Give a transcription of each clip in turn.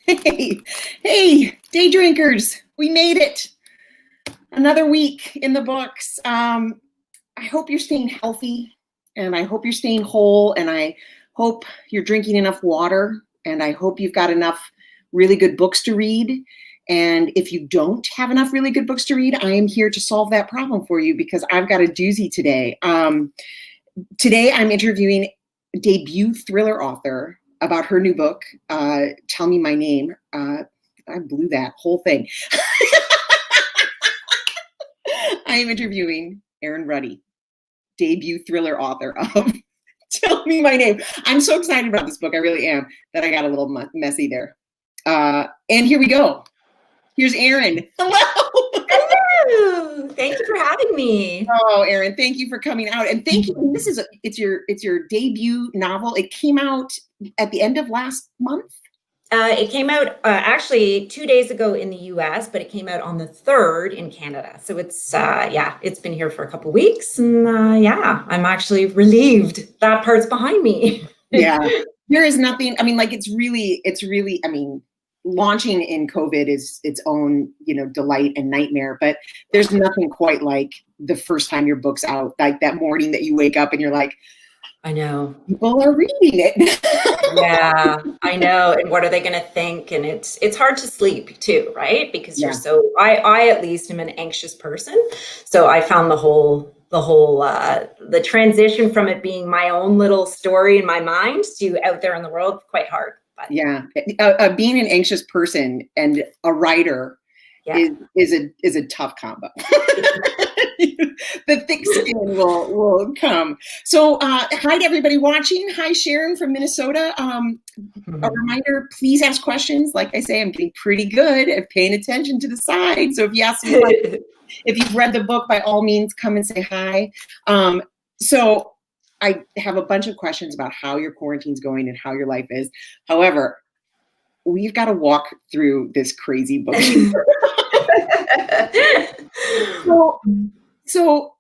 Hey, hey, day drinkers, we made it. Another week in the books. I hope you're staying healthy and I hope you're staying whole and I hope you're drinking enough water and I hope you've got enough really good books to read. And if you don't have enough really good books to read, I am here to solve that problem for you because I've got a doozy today. Today I'm interviewing debut thriller author about her new book, Tell Me My Name. I blew that whole thing. I am interviewing Erin Ruddy, debut thriller author of Tell Me My Name. I'm so excited about this book. I really am, that I got a little messy there. And here we go. Here's Erin. Hello. Hello. Thank you for having me. Oh, Erin, thank you for coming out. And thank you. It's your debut novel. It came out at the end of last month. It came out actually 2 days ago in the US, but it came out on the 3rd in Canada. So it's been here for a couple of weeks, and I'm actually relieved that part's behind me. Yeah, there is nothing. I mean, like it's really. I mean, launching in COVID is its own, delight and nightmare. But there's nothing quite like the first time your book's out, like that morning that you wake up and you're like, I know. People are reading it. Yeah, I know. And what are they going to think? And it's hard to sleep too, right? Because you're I at least am an anxious person. So I found the transition from it being my own little story in my mind to out there in the world quite hard. But yeah, being an anxious person and a writer is a tough combo. The thick skin will come. So hi to everybody watching. Hi, Sharon from Minnesota. A reminder, please ask questions. Like I say, I'm getting pretty good at paying attention to the side. So if you ask me, if you've read the book, by all means, come and say hi. So I have a bunch of questions about how your quarantine's going and how your life is. However, we've got to walk through this crazy book. So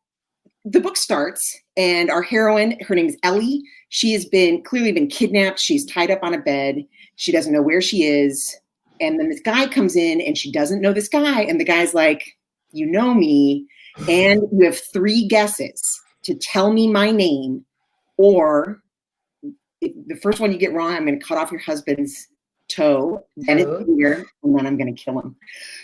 the book starts, and our heroine, her name is Ellie. She has clearly been kidnapped. She's tied up on a bed. She doesn't know where she is. And then this guy comes in, and she doesn't know this guy. And the guy's like, you know me, and you have 3 guesses to tell me my name, or if the first one you get wrong, I'm going to cut off your husband's toe, then it's ear, and then I'm going to kill him.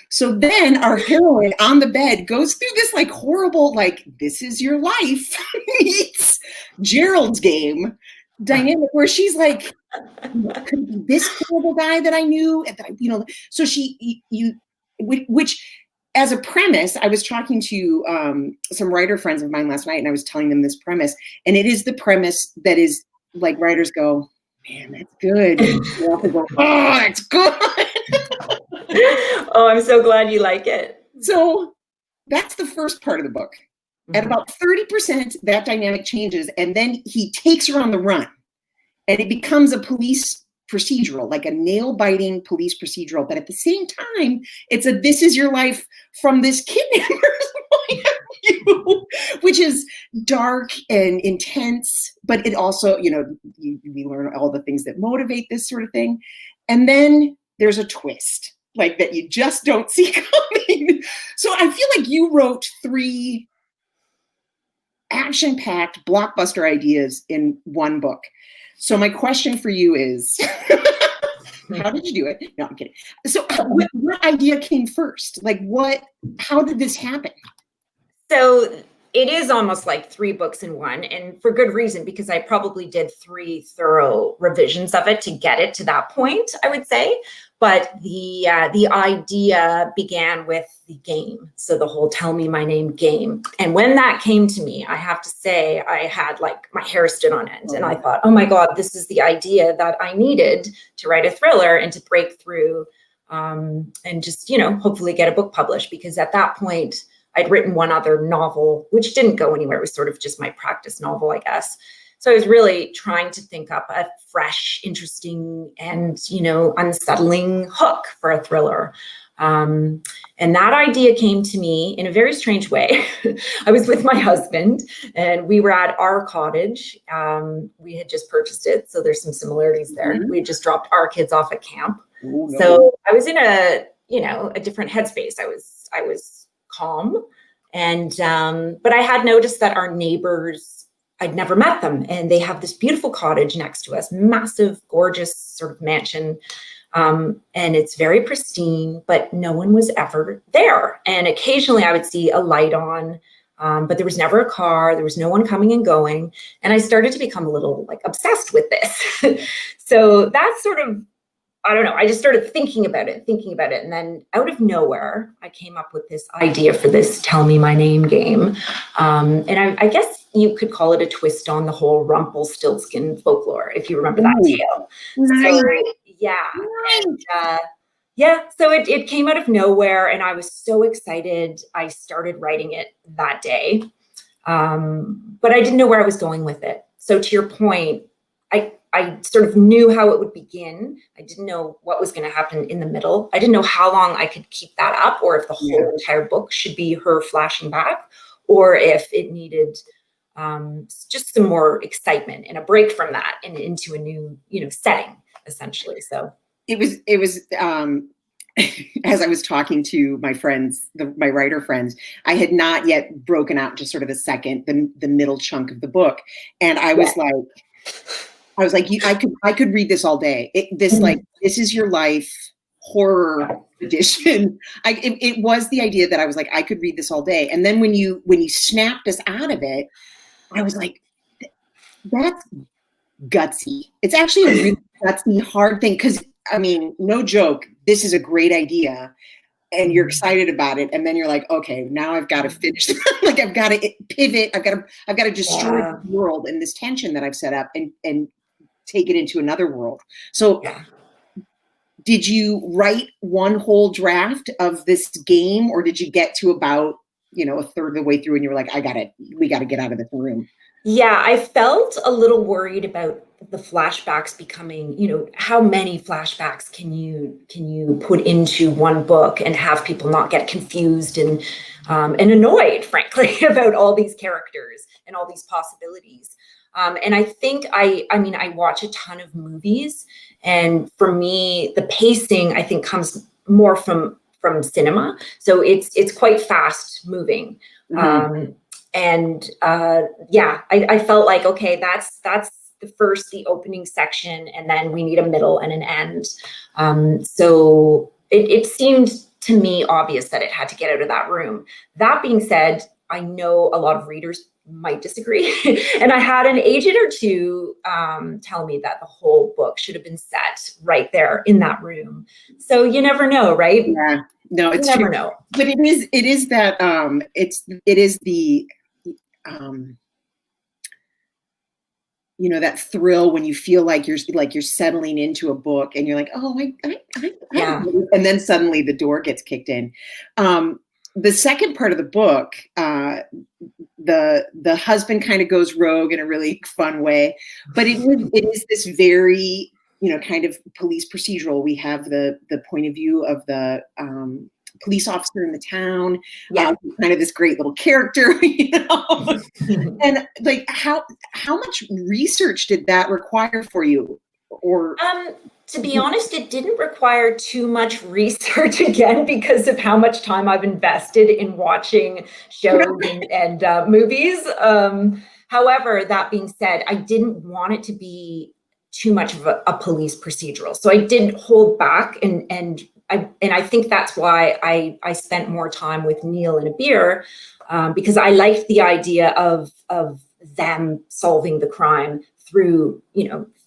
So then our heroine on the bed goes through this like horrible, like, this is your life meets Gerald's Game dynamic where she's like, could it be this horrible guy that I knew? So which as a premise, I was talking to some writer friends of mine last night, and I was telling them this premise, and it is the premise that is like writers go, man, that's good. You also go, oh, that's good. Oh, I'm so glad you like it. So that's the first part of the book. Mm-hmm. At about 30%, that dynamic changes, and then he takes her on the run, and it becomes a police procedural, like a nail-biting police procedural. But at the same time, it's a this is your life from this kidnapper's point of view, which is dark and intense. But it also, we learn all the things that motivate this sort of thing. And then there's a twist, like that you just don't see coming. So I feel like you wrote 3 action-packed blockbuster ideas in one book. So my question for you is, how did you do it? No, I'm kidding. So what idea came first? Like how did this happen? So it is almost like 3 books in one, and for good reason, because I probably did 3 thorough revisions of it to get it to that point, I would say. But the idea began with the game. So the whole Tell Me My Name game. And when that came to me, I have to say I had like my hair stood on end. And I thought, oh my God, this is the idea that I needed to write a thriller and to break through and just, hopefully get a book published. Because at that point, I'd written one other novel, which didn't go anywhere. It was sort of just my practice novel, I guess. So I was really trying to think up a fresh, interesting, and, unsettling hook for a thriller. And that idea came to me in a very strange way. I was with my husband, and we were at our cottage. We had just purchased it, so there's some similarities there. We had just dropped our kids off at camp. Oh, no. So I was in a, a different headspace. I was calm, and but I had noticed that our neighbors, I'd never met them, and they have this beautiful cottage next to us, massive, gorgeous sort of mansion. And it's very pristine, but no one was ever there. And occasionally I would see a light on, but there was never a car. There was no one coming and going. And I started to become a little like obsessed with this. So that's sort of, I don't know, I just started thinking about it. And then out of nowhere, I came up with this idea for this Tell Me My Name game. And I guess you could call it a twist on the whole Rumpelstiltskin folklore, if you remember that tale. Nice. So, yeah. And, so it came out of nowhere, and I was so excited. I started writing it that day, but I didn't know where I was going with it. So to your point, I sort of knew how it would begin. I didn't know what was going to happen in the middle. I didn't know how long I could keep that up, or if the whole entire book should be her flashing back, or if it needed just some more excitement and a break from that and into a new, setting, essentially. So it was as I was talking to my friends, my writer friends, I had not yet broken out just sort of the middle chunk of the book. And I was like, I could read this all day. This is your life horror edition. It was the idea that I was like, I could read this all day. And then when you snapped us out of it, I was like, that's gutsy. It's actually a really gutsy, hard thing. Cause I mean, no joke, this is a great idea and you're excited about it. And then you're like, okay, now I've got to finish. Like I've got to pivot. I've got to destroy the world and this tension that I've set up and take it into another world. So did you write one whole draft of this game, or did you get to about, a third of the way through and you were like, we got to get out of this room? Yeah, I felt a little worried about the flashbacks becoming, how many flashbacks can you put into one book and have people not get confused and annoyed, frankly, about all these characters and all these possibilities. And I think I watch a ton of movies, and for me, the pacing, I think, comes more from cinema. So it's quite fast moving. Mm-hmm. I felt like, okay, that's the opening section, and then we need a middle and an end. So it seemed to me obvious that it had to get out of that room. That being said, I know a lot of readers might disagree. And I had an agent or two tell me that the whole book should have been set right there in that room. So you never know, right? Yeah, no, it's you never true. know. But it is that it is the that thrill when you feel like you're settling into a book and you're like, oh, I and then suddenly the door gets kicked in. The second part of the book, the husband kind of goes rogue in a really fun way, but it is this very, kind of police procedural. We have the point of view of the police officer in the town, kind of this great little character, and like how much research did that require for you? Or to be honest, it didn't require too much research, again, because of how much time I've invested in watching shows and movies. However, that being said, I didn't want it to be too much of a police procedural. So I didn't hold back, and I think that's why I spent more time with Neil and a beer, because I liked the idea of them solving the crime through,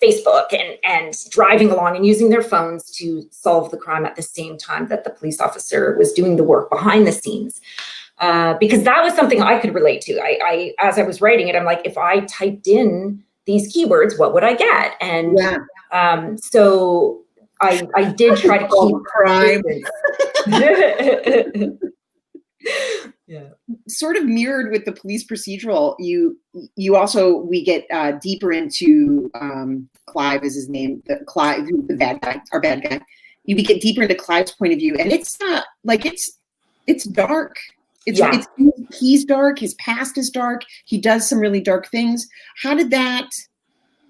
Facebook and driving along and using their phones to solve the crime at the same time that the police officer was doing the work behind the scenes. Because that was something I could relate to. I as I was writing it, I'm like, if I typed in these keywords, what would I get? And so I did try to keep crime. Yeah. Sort of mirrored with the police procedural, we get deeper into Clive is his name, Clive, the bad guy, our bad guy. We get deeper into Clive's point of view, and it's not like it's dark. He's dark. His past is dark. He does some really dark things. How did that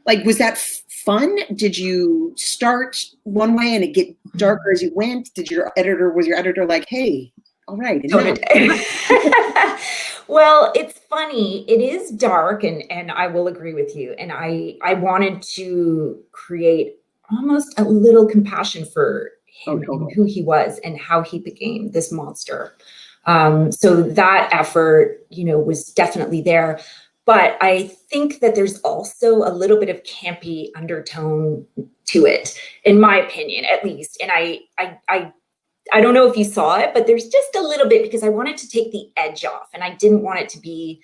Like, was that fun? Did you start one way and it get darker as you went? Was your editor like, hey, all right. Well, it's funny. It is dark, and I will agree with you. And I wanted to create almost a little compassion for him and who he was and how he became this monster. So that effort, was definitely there. But I think that there's also a little bit of campy undertone to it, in my opinion, at least. And I don't know if you saw it, but there's just a little bit, because I wanted to take the edge off, and I didn't want it to be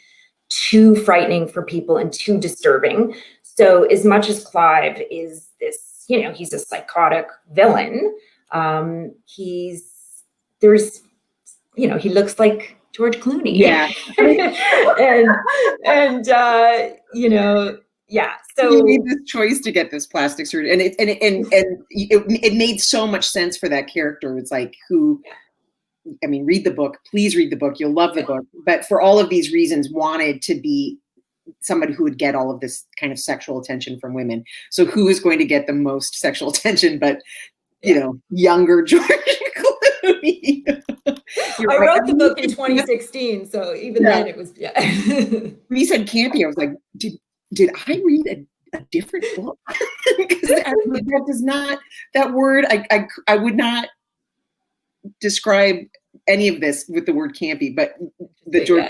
too frightening for people and too disturbing. So as much as Clive is this, he's a psychotic villain, he looks like George Clooney. Yeah. Yeah. So you made this choice to get this plastic surgery, and it made so much sense for that character. It's like, read the book. Please read the book. You'll love the book. But for all of these reasons, wanted to be somebody who would get all of this kind of sexual attention from women. So who is going to get the most sexual attention? But younger George Clooney. I wrote the book in 2016, so even then it was When you said campy, I was like, did I read a different book? Because that does not, that word, I would not describe any of this with the word campy, but the George.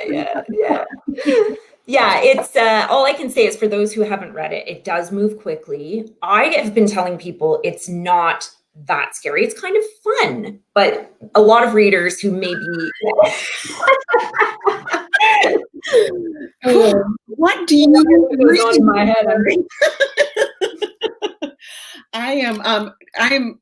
Yeah, it's all I can say is, for those who haven't read it, it does move quickly. I have been telling people it's not that scary. It's kind of fun, but a lot of readers who maybe what do you read in my head? I am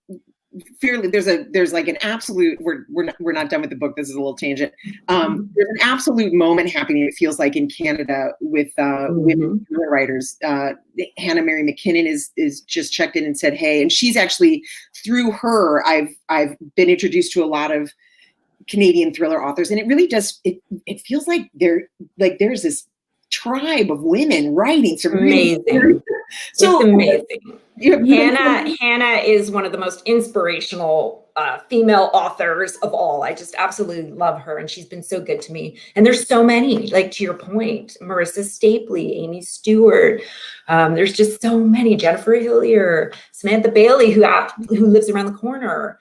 fairly, there's like an absolute, we're not done with the book. This is a little tangent. There's an absolute moment happening, it feels like, in Canada with women writers. Hannah Mary McKinnon is just checked in and said, hey, and she's actually, through her, I've been introduced to a lot of Canadian thriller authors, and it really does, it feels like there's this tribe of women writing some amazing. Really, so it's amazing. Hannah is one of the most inspirational female authors of all. I just absolutely love her, and she's been so good to me. And there's so many, like, to your point, Marissa Stapley, Amy Stewart. There's just so many. Jennifer Hillier, Samantha Bailey, who lives around the corner.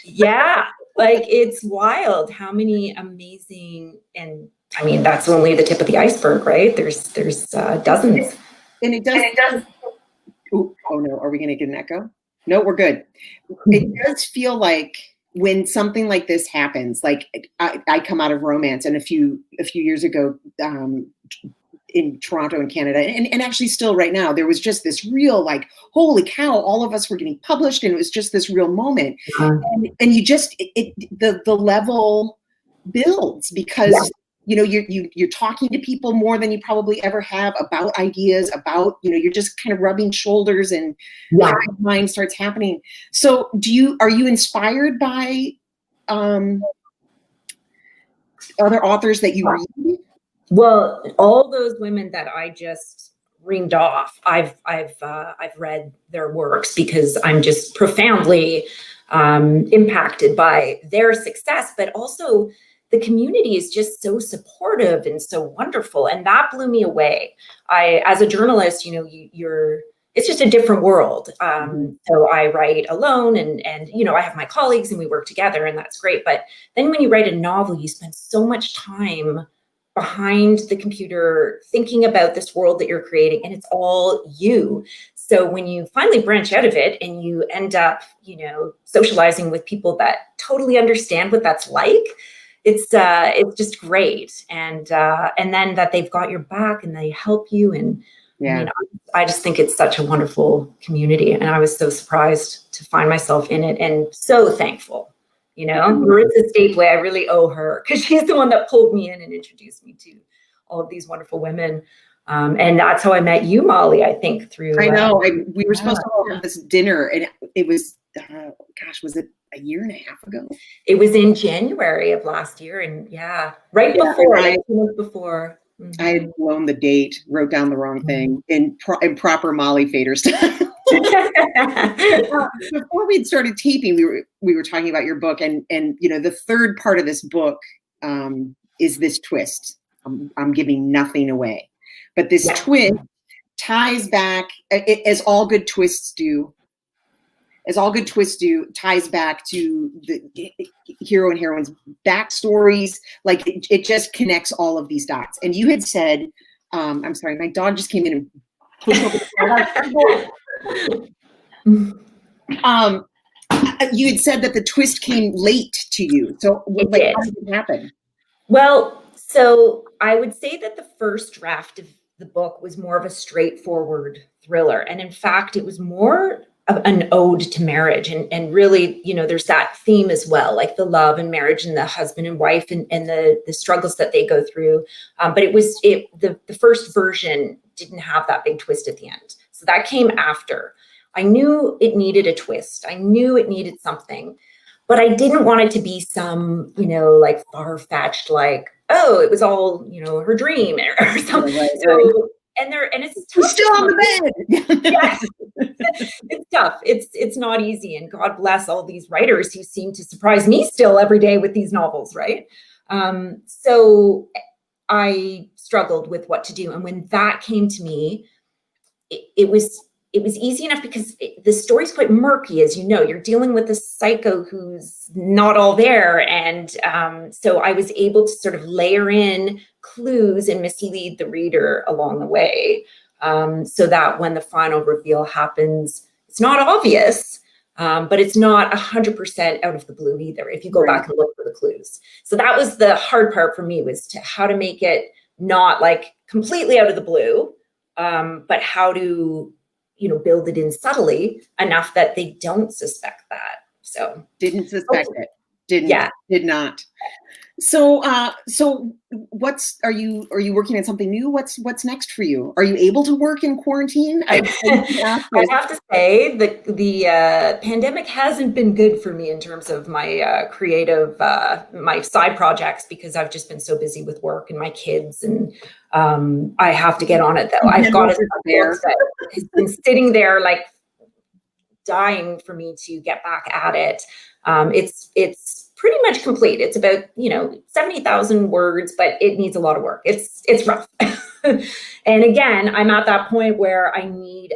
Yeah, like, it's wild how many amazing, and I mean, that's only the tip of the iceberg, right? There's dozens. And it does. Oh no, are we going to get an echo? No, we're good. It does feel like when something like this happens, like I come out of romance, and a few years ago in Toronto and Canada, and actually still right now, there was just this real, like, holy cow, all of us were getting published, and it was just this real moment. And you just, the level builds, because you're talking to people more than you probably ever have about ideas, about, you're just kind of rubbing shoulders, and mind starts happening. So are you inspired by other authors that you read? Well, all those women that I just reamed off, I've read their works, because I'm just profoundly impacted by their success, but also the community is just so supportive and so wonderful. And that blew me away. As a journalist, it's just a different world. So I write alone, and I have my colleagues, and we work together, and that's great. But then when you write a novel, you spend so much time behind the computer thinking about this world that you're creating, and it's all you. So when you finally branch out of it and you end up, socializing with people that totally understand what that's like, it's just great. And then that they've got your back and they help you. And I just think it's such a wonderful community. And I was so surprised to find myself in it, and so thankful. Marissa Stapley, I really owe her, because she's the one that pulled me in and introduced me to all of these wonderful women. And that's how I met you, Molly, I think, through. I know. We were supposed to have this dinner, and it was, was it a year and a half ago? It was in January of last year, and right before. I had blown the date, wrote down the wrong thing in proper Molly Fader style. Before we'd started taping, we were talking about your book, and the third part of this book is this twist. I'm giving nothing away, but this twist ties back, as all good twists do. Ties back to the hero and heroine's backstories. Like it just connects all of these dots. And you had said, I'm sorry, my dog just came in and pushed over the you had said that the twist came late to you. So how did it happen? Well, so I would say that the first draft of the book was more of a straightforward thriller. And in fact, it was more of an ode to marriage. And really, there's that theme as well, like the love and marriage and the husband and wife and the struggles that they go through. But the first version didn't have that big twist at the end. So that came after. I knew it needed a twist. I knew it needed something, but I didn't want it to be some, like far-fetched, like, oh, it was all, her dream or something. Right. So, and it's tough. Still on the bed. Yes. It's tough. It's not easy. And God bless all these writers who seem to surprise me still every day with these novels. Right. So I struggled with what to do. And when that came to me, it was easy enough because the story's quite murky, as you know. You're dealing with a psycho who's not all there. And so I was able to sort of layer in clues and mislead the reader along the way, so that when the final reveal happens, it's not obvious, but it's not 100% out of the blue either, if you go back and look for the clues. So that was the hard part for me, was how to make it not like completely out of the blue, but how to build it in subtly enough that they don't suspect that. So didn't suspect it. Did not. So are you working on something new? What's next for you? Are you able to work in quarantine? I have to say that the pandemic hasn't been good for me in terms of my creative, my side projects, because I've just been so busy with work and my kids, and I have to get on it though. I've got a book that has been sitting there like dying for me to get back at it. It's pretty much complete. It's about 70,000 words, but it needs a lot of work. It's rough. And again, I'm at that point where I need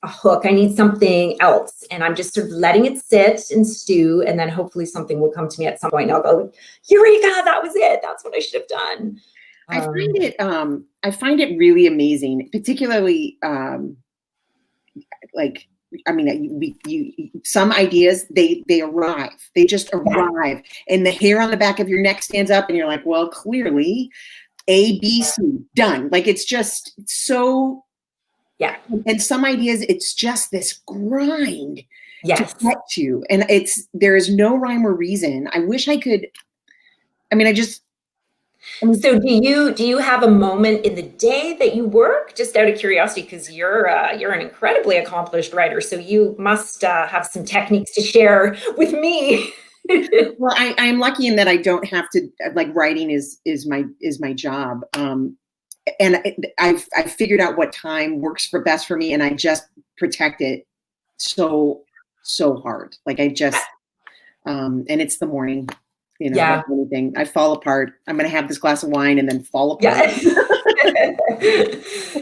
a hook. I need something else, and I'm just sort of letting it sit and stew, and then hopefully something will come to me at some point, and I'll go, eureka! That was it. That's what I should have done. I find it really amazing, particularly some ideas, they arrive. They just arrive, and the hair on the back of your neck stands up, and you're like, well, clearly, A, B, C, done. Like it's just so. Yeah. And some ideas, it's just this grind to get to, and there is no rhyme or reason. I wish I could. So do you have a moment in the day that you work, just out of curiosity, because you're an incredibly accomplished writer, so you must have some techniques to share with me. Well, I'm lucky in that I don't have to, like, writing is my job. And I've figured out what time works best for me, and I just protect it so hard. Like I just, and it's the morning. Like anything, I fall apart. I'm going to have this glass of wine and then fall apart.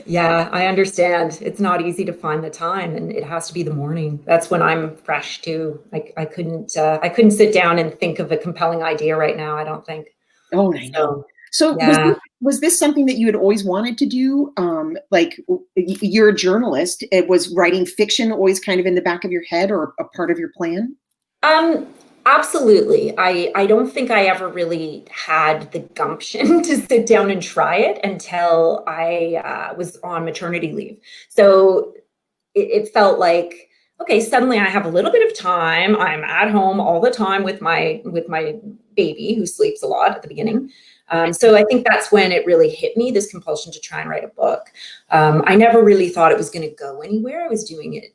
Yeah, I understand. It's not easy to find the time, and it has to be the morning. That's when I'm fresh too. I couldn't sit down and think of a compelling idea right now, I don't think. Oh, I know. So was this something that you had always wanted to do? Like you're a journalist. Was writing fiction always kind of in the back of your head or a part of your plan? Absolutely. I don't think I ever really had the gumption to sit down and try it until I was on maternity leave. So it felt like, okay, suddenly I have a little bit of time. I'm at home all the time with my baby, who sleeps a lot at the beginning. So I think that's when it really hit me, this compulsion to try and write a book. I never really thought it was going to go anywhere. I was doing it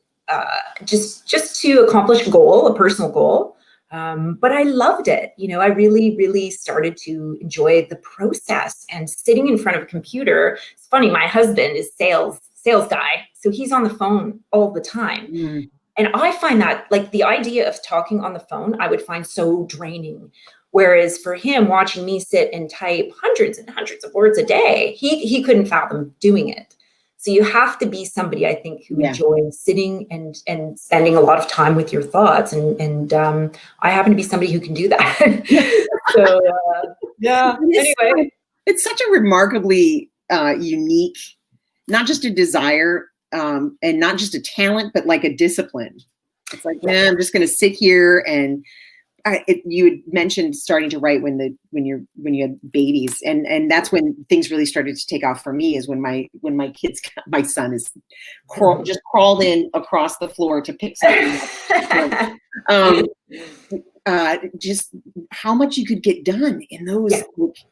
just to accomplish a goal, a personal goal. But I loved it. I really, really started to enjoy the process and sitting in front of a computer. It's funny, my husband is sales guy, so he's on the phone all the time. Mm. And I find that, like, the idea of talking on the phone, I would find so draining. Whereas for him, watching me sit and type hundreds and hundreds of words a day, he couldn't fathom doing it. So you have to be somebody, I think, who enjoys sitting and spending a lot of time with your thoughts. And I happen to be somebody who can do that. So anyway. It's such a remarkably unique, not just a desire and not just a talent, but like a discipline. It's like, I'm just going to sit here and you had mentioned starting to write when you had babies, and that's when things really started to take off for me. Is when my kids, my son is just crawled in across the floor to pick something up. Just how much you could get done in those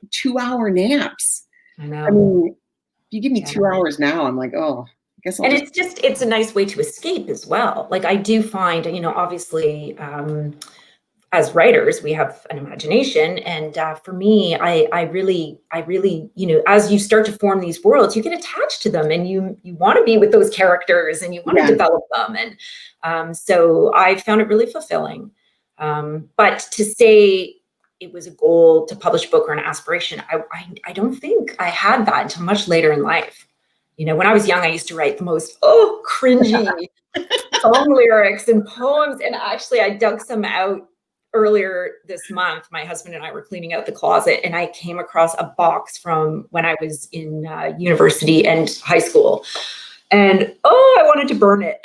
2-hour naps. I know. I mean, if you give me 2 hours now, I'm like, oh, I guess I'll it's a nice way to escape as well. Like, I do find, obviously, as writers, we have an imagination. And for me, I really, as you start to form these worlds, you get attached to them, and you want to be with those characters, and you want to develop them. And so I found it really fulfilling. But to say it was a goal to publish a book or an aspiration, I don't think I had that until much later in life. When I was young, I used to write the most cringy song lyrics and poems. And actually, I dug some out earlier this month. My husband and I were cleaning out the closet, and I came across a box from when I was in university and high school. And I wanted to burn it.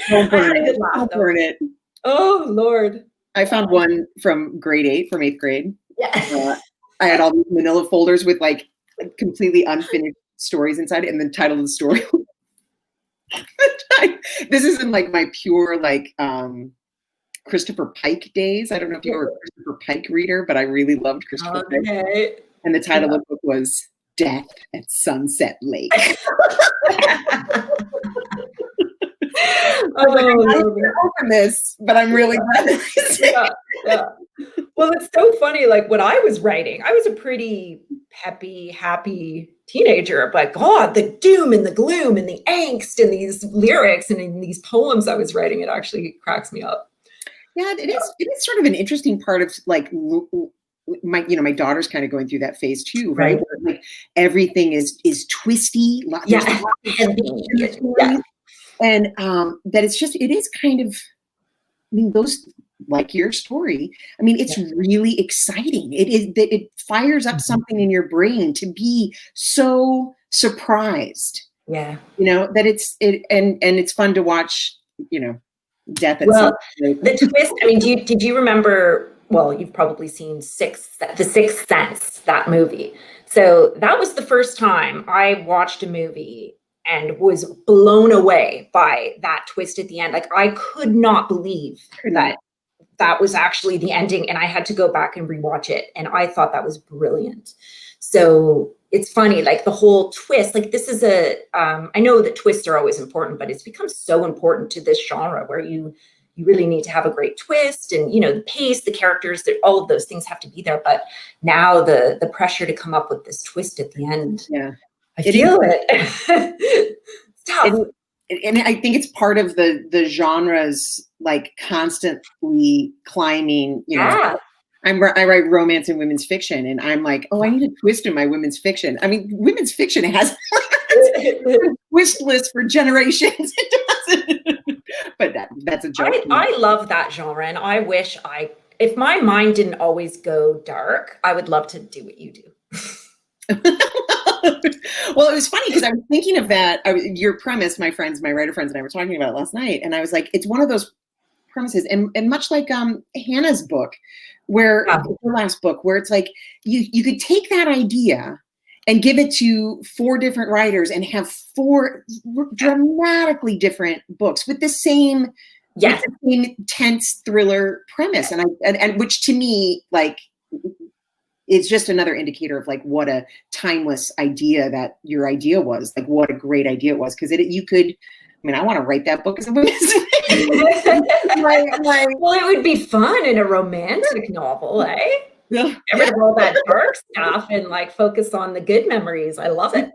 Don't burn it. Oh, Lord. I found one from grade 8, from 8th grade. Yeah. I had all these manila folders with like completely unfinished stories inside it, and the title of the story. This isn't like my pure Christopher Pike days. I don't know if you were a Christopher Pike reader, but I really loved Christopher Pike. And the title of the book was Death at Sunset Lake. I'm over this, but I'm really glad. Well, it's so funny. Like, when I was writing, I was a pretty peppy, happy teenager, but God, the doom and the gloom and the angst and these lyrics and in these poems I was writing, it actually cracks me up. Yeah, it is sort of an interesting part of like my daughter's kind of going through that phase too, right? Where, like, everything is twisty. And that it is kind of, I mean, those, like your story, I mean, it's really exciting. It fires up something in your brain to be so surprised. Yeah. That it's fun to watch, death at the twist, I mean, did you remember, well, you've probably seen The Sixth Sense, that movie. So that was the first time I watched a movie and was blown away by that twist at the end. Like, I could not believe that was actually the ending, and I had to go back and rewatch it, and I thought that was brilliant. So it's funny, like the whole twist, like this is I know that twists are always important, but it's become so important to this genre where you really need to have a great twist, and the pace, the characters, all of those things have to be there. But now the pressure to come up with this twist at the end, I feel it. It's tough. And I think it's part of the genre's like constantly climbing, I write romance and women's fiction, and I'm like, I need a twist in my women's fiction. I mean, women's fiction has a twist list for generations. It doesn't. But that's a joke. I love that genre, and I wish if my mind didn't always go dark, I would love to do what you do. Well, it was funny because I was thinking of that. Your premise, my writer friends and I were talking about it last night, and I was like, it's one of those premises, and much like Hannah's book, where her last book, where it's like you could take that idea and give it to 4 different writers and have 4 dramatically different books with the same tense thriller premise, and which to me, like, it's just another indicator of like what a timeless idea that your idea was, like what a great idea it was, because you could mean, I want to write that book as a women's. Well, it would be fun in a romantic novel, eh? Yeah. Get rid of all that dark stuff and like focus on the good memories. I love it.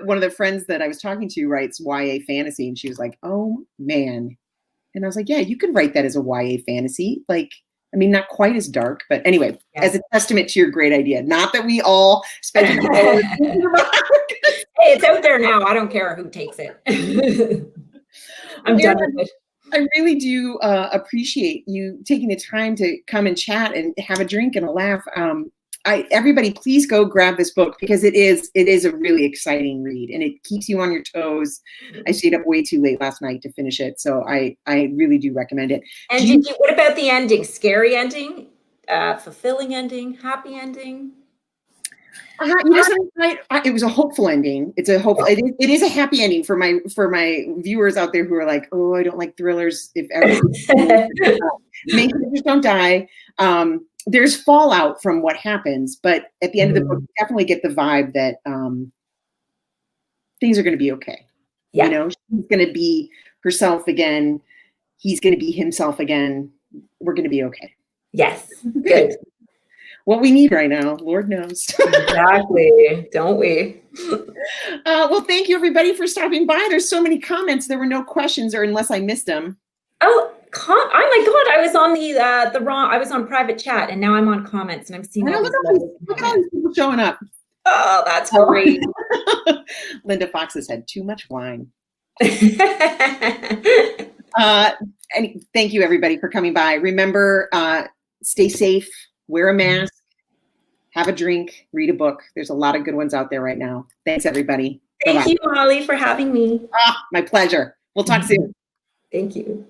One of the friends that I was talking to writes YA fantasy, and she was like, "Oh man," and I was like, "Yeah, you could write that as a YA fantasy. Like, I mean, not quite as dark, but anyway, as a testament to your great idea. Not that we all spent an hour thinking about it. Hey, it's out there now. I don't care who takes it. I'm done with it. I really do appreciate you taking the time to come and chat and have a drink and a laugh. Everybody, please go grab this book because it is a really exciting read and it keeps you on your toes. I stayed up way too late last night to finish it, so I really do recommend it. And what about the ending? Scary ending, fulfilling ending, happy ending? It was a hopeful ending. It's a hopeful. It is a happy ending for my viewers out there who are like, oh, I don't like thrillers. If main characters don't die, there's fallout from what happens, but at the end of the book, you definitely get the vibe that things are going to be okay. Yeah. You know, she's going to be herself again. He's going to be himself again. We're going to be okay. Yes. Good. What we need right now, Lord knows. Exactly. Don't we? Well, thank you everybody for stopping by. There's so many comments. There were no questions, or unless I missed them. Oh my God! I was on the wrong. I was on private chat, and now I'm on comments, and I'm seeing all these look at all these people showing up. Oh, that's great. Linda Fox has had too much wine. And thank you everybody for coming by. Remember, stay safe, wear a mask, have a drink, read a book. There's a lot of good ones out there right now. Thanks everybody. Thank you, Molly, for having me. My pleasure. We'll talk soon. Thank you.